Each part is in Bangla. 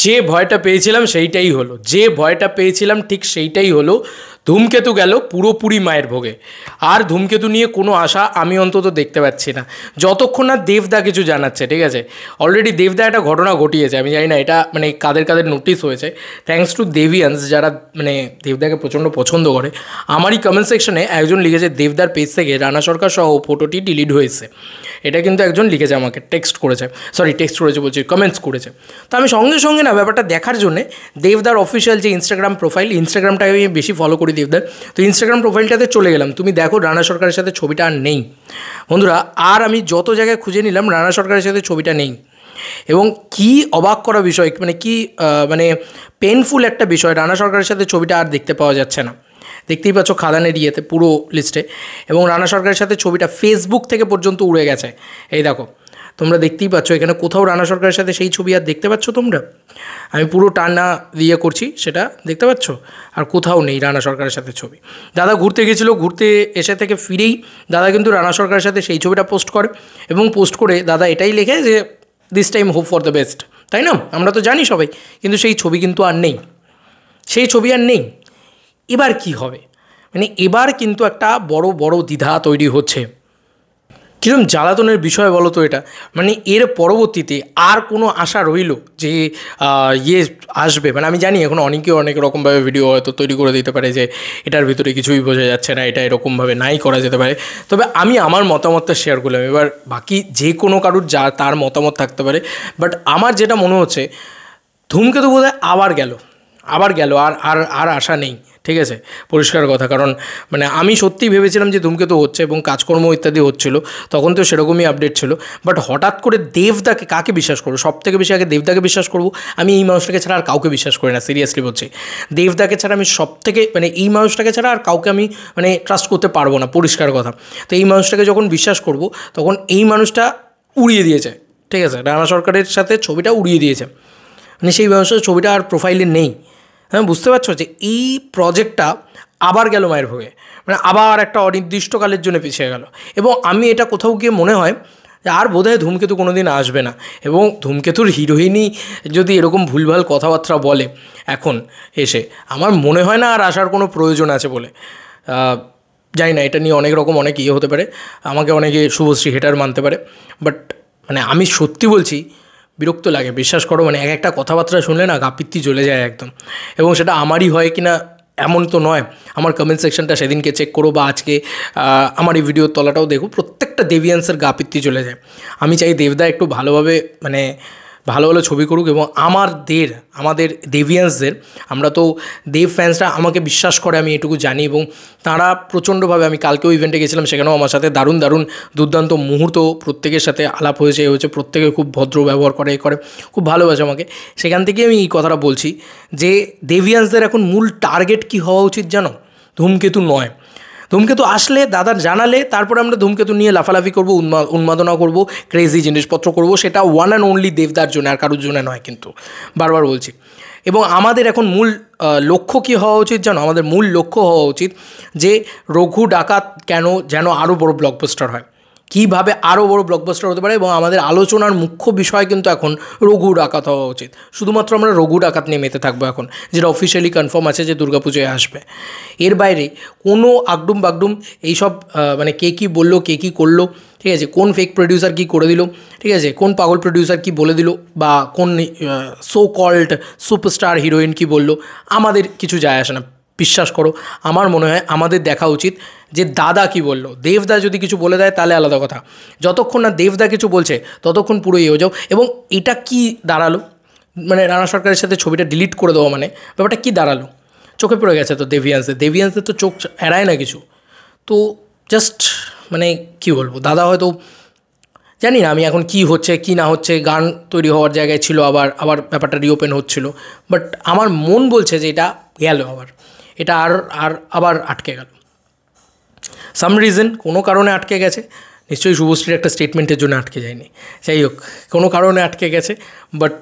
যে ভয়টা পেয়েছিলাম সেইটাই হলো, যে ভয়টা পেয়েছিলাম ঠিক সেইটাই হলো। ধূমকেতু গেল পুরোপুরি মায়ের ভোগে। আর ধূমকেতু নিয়ে কোনো আশা আমি অন্তত দেখতে পাচ্ছি না, যতক্ষণ না দেবদা কিছু জানাচ্ছে। ঠিক আছে, অলরেডি দেবদা একটা ঘটনা ঘটিয়েছে, আমি জানি না এটা মানে কাদের কাদের নোটিস হয়েছে। থ্যাঙ্কস টু দেভিয়ান্স, যারা মানে দেবদাকে প্রচণ্ড পছন্দ করে। আমারই কমেন্ট সেকশনে একজন লিখেছে দেবদার পেজ থেকে রানা সরকার সহ ফটোটি ডিলিট হয়েছে। এটা কিন্তু একজন লিখেছে, আমাকে টেক্সট করেছে, বলছি কমেন্টস করেছে। তো আমি সঙ্গে সঙ্গে না ব্যাপারটা দেখার জন্যে দেবদার অফিসিয়াল যে ইনস্টাগ্রাম প্রোফাইল, ইনস্টাগ্রামটাকে আমি বেশি ফলো করি দেবদার, তো ইনস্টাগ্রাম প্রোফাইলটাতে চলে গেলাম। তুমি দেখো রানা সরকারের সাথে ছবিটা আর নেই বন্ধুরা। আর আমি যত জায়গায় খুঁজে নিলাম রানা সরকারের সাথে ছবিটা নেই। এবং কি অবাক করা বিষয়, মানে কি মানে পেনফুল একটা বিষয়, রানা সরকারের সাথে ছবিটা আর দেখতে পাওয়া যাচ্ছে না। দেখতেই পাচ্ছ খাদানের ইয়েতে পুরো লিস্টে। এবং রানা সরকারের সাথে ছবিটা ফেসবুক থেকে পর্যন্ত উড়ে গেছে। এই দেখো তোমরা দেখতেই পাচ্ছ এখানে কোথাও রানা সরকারের সাথে সেই ছবি আর দেখতে পাচ্ছ তোমরা? আমি পুরো টানা দিয়ে করছি, সেটা দেখতে পাচ্ছ? আর কোথাও নেই রানা সরকারের সাথে ছবি। দাদা ঘুরতে গেছিলো, ঘুরতে এসে থেকে ফিরেই দাদা কিন্তু রানা সরকারের সাথে সেই ছবিটা পোস্ট করে। এবং পোস্ট করে দাদা এটাই লেখে যে this time hope for the best, তাই না? আমরা তো জানি সবাই, কিন্তু সেই ছবি কিন্তু আর নেই, সেই ছবি আর নেই। এবার কি হবে? মানে এবার কিন্তু একটা বড় বড় দ্বিধা তৈরি হচ্ছে। কীরকম জ্বালাতনের বিষয় বলো তো এটা। মানে এর পরবর্তীতে আর কোনো আশা রইল যে ইয়ে আসবে? মানে আমি জানি এখন অনেকে অনেক রকমভাবে ভিডিও হয়তো তৈরি করে দিতে পারে যে এটার ভিতরে কিছুই বোঝা যাচ্ছে না, এটা এরকমভাবে নাই করা যেতে পারে। তবে আমি আমার মতামতটা শেয়ার করলাম। এবার বাকি যে কোনো কারুর যা তার মতামত থাকতে পারে, বাট আমার যেটা মনে হচ্ছে ধূমকেতু বোধহয় আবার গেল, আর আর আর আশা নেই। ঠিক আছে, পরিষ্কার কথা। কারণ মানে আমি সত্যিই ভেবেছিলাম যে ধূমকেতু হচ্ছে এবং কাজকর্ম ইত্যাদি হচ্ছিল, তখন তো সেরকমই আপডেট ছিল। বাট হঠাৎ করে দেবদাকে, কাকে বিশ্বাস করবো? সব থেকে বেশি আগে দেবদাকে বিশ্বাস করবো। আমি এই মানুষটাকে ছাড়া আর কাউকে বিশ্বাস করি না, সিরিয়াসলি বলছি। দেবদাকে ছাড়া আমি সব থেকে মানে এই মানুষটাকে ছাড়া আর কাউকে আমি মানে ট্রাস্ট করতে পারবো না, পরিষ্কার কথা। তো এই মানুষটাকে যখন বিশ্বাস করব তখন এই মানুষটা উড়িয়ে দিয়েছে। ঠিক আছে, রানা সরকারের সাথে ছবিটা উড়িয়ে দিয়েছে, মানে সেই মানুষটার ছবিটা আর প্রোফাইলে নেই। হ্যাঁ, বুঝতে পারছো যে এই প্রজেক্টটা আবার গেল মায়ের ভোগে, মানে আবার একটা অনির্দিষ্টকালের জন্য পিছিয়ে গেল। এবং আমি এটা কোথাও গিয়ে মনে হয় যে আর বোধহয় ধূমকেতু কোনো দিন আসবে না। এবং ধূমকেতুর হিরোইনই যদি এরকম ভুলভাল কথাবার্তা বলে এখন এসে, আমার মনে হয় না আর আসার কোনো প্রয়োজন আছে বলে। জানি না, এটা নিয়ে অনেক রকম অনেক ইয়ে হতে পারে, আমাকে অনেকে শুভশ্রী হেটার মানতে পারে, বাট মানে আমি সত্যি বলছি বিরক্ত লাগে, বিশ্বাস করো। মানে এক একটা কথাবার্তা শুনলে না গা পিত্তি জ্বলে যায় একদম। এবং সেটা আমারই হয় কি না এমন তো নয়। আমার কমেন্ট সেকশনটা সেদিনকে চেক করো বা আজকে আমার এই ভিডিওর তলাটাও দেখো, প্রত্যেকটা দেভিয়ান্সের গা পিত্তি চলে যায়। আমি চাই দেবদা একটু ভালোভাবে মানে ভালো ভালো ছবি করুক। এবং আমাদের দেভিয়ান্সদের, আমরা তো দেব ফ্যান্সরা আমাকে বিশ্বাস করে, আমি এটুকু জানি। এবং তারা প্রচণ্ডভাবে, আমি কালকেও ইভেন্টে গেছিলাম, সেখানেও আমার সাথে দারুণ দুর্দান্ত মুহূর্ত প্রত্যেকের সাথে আলাপ হয়েছে প্রত্যেকে খুব ভদ্র ব্যবহার করে খুব ভালোবাসে আমাকে। সেখান থেকে আমি এই কথাটা বলছি যে দেভিয়ান্সদের এখন মূল টার্গেট কী হওয়া উচিত জানো? ধূমকেতু নয়। ধূমকেতু আসলে দাদার জানালে তারপরে আমরা ধূমকেতু নিয়ে লাফালাফি করবো, উন্মাদনা করবো, ক্রেজি জিনিসপত্র করবো, সেটা ওয়ান অ্যান্ড অনলি দেবদার জন্য, আর কারোর জন্য নয়, কিন্তু বারবার বলছি। এবং আমাদের এখন মূল লক্ষ্য কী হওয়া উচিত জানো? আমাদের মূল লক্ষ্য হওয়া উচিত যে রঘু ডাকাত যেন আরও বড় ব্লকবাস্টার হয়, কীভাবে আরও বড় ব্লকবাস্টার হতে পারে। এবং আমাদের আলোচনার মুখ্য বিষয় কিন্তু এখন রঘু ডাকাত হওয়া উচিত। শুধুমাত্র আমরা রঘু ডাকাত নিয়ে মেতে থাকবো এখন, যেটা অফিসিয়ালি কনফার্ম আছে যে দুর্গাপুজোয় আসবে। এর বাইরে কোনো আগডুম বাগডুম এইসব মানে কে কী বললো, কে কী করলো, ঠিক আছে, কোন ফেক প্রডিউসার কী করে দিল, ঠিক আছে, কোন পাগল প্রডিউসার কী বলে দিল, বা কোন সো কল্ড সুপারস্টার হিরোইন কী বললো, আমাদের কিছু যায় আসে না। বিশ্বাস করো, আমার মনে হয় আমাদের দেখা উচিত যে দাদা কি বললো। দেবদা যদি কিছু বলে দেয় তাহলে আলাদা কথা, যতক্ষণ না দেবদা কিছু বলছে ততক্ষণ পুরো হয়ে যাও। এবং এটা কি দাঁড়ালো, মানে রানা সরকারের সাথে ছবিটা ডিলিট করে দেওয়া, মানে ব্যাপারটা কী দাঁড়ালো? চোখে পড়ে গেছে তো দেভিয়ান্সদের তো চোখ এড়ায় না কিছু। তো জাস্ট মানে কী বলবো, দাদা হয়তো জানি না আমি এখন কি হচ্ছে কি না হচ্ছে, গান তৈরি হওয়ার জায়গায় ছিল, আবার ব্যাপারটা রিওপেন হচ্ছিল, বাট আমার মন বলছে যে এটা গেল, এটা আবার আটকে গেল। সাম রিজন, কোনো কারণে আটকে গেছে। নিশ্চয়ই শুভশ্রীর একটা স্টেটমেন্টের জন্য আটকে যায়নি, যাই হোক কোনো কারণে আটকে গেছে। বাট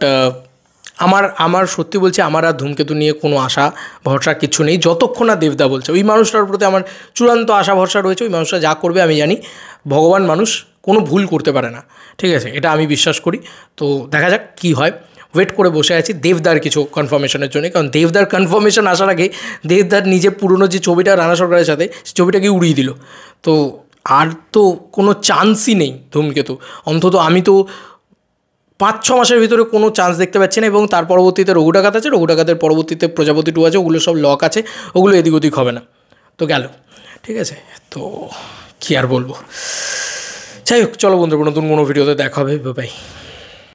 আমার সত্যি বলছি, আমার আর ধূমকেতু নিয়ে কোনো আশা ভরসা কিছু নেই, যতক্ষণ না দেবদা বলছে। ওই মানুষটার প্রতি আমার চূড়ান্ত আশা ভরসা রয়েছে। ওই মানুষটা যা করবে আমি জানি, ভগবান মানুষ কোনো ভুল করতে পারে না, ঠিক আছে, এটা আমি বিশ্বাস করি। তো দেখা যাক কী হয়। ওয়েট করে বসে আছি দেবদার কিছু কনফার্মেশনের জন্য, কারণ দেবদার কনফার্মেশন আসার আগে দেবদার নিজে পুরনো যে ছবিটা রানা সরকারের সাথে, ছবিটাকে উড়িয়ে দিল। তো আর তো কোনো চান্সই নেই ধূমকেতু, অন্তত আমি তো 5-6 মাসের ভিতরে কোনো চান্স দেখতে পাচ্ছি না। এবং তার পরবর্তীতে রঘু ডাকাত আছে, রঘু ডাকাতের পরবর্তীতে প্রজাপতি 2 আছে, ওগুলো সব লক আছে, ওগুলো এদিক ওদিক হবে না। তো গেল, ঠিক আছে। তো কী আর বলবো, যাই হোক, চলো বন্ধুরা, নতুন কোনো ভিডিওতে দেখা হবে, বাই।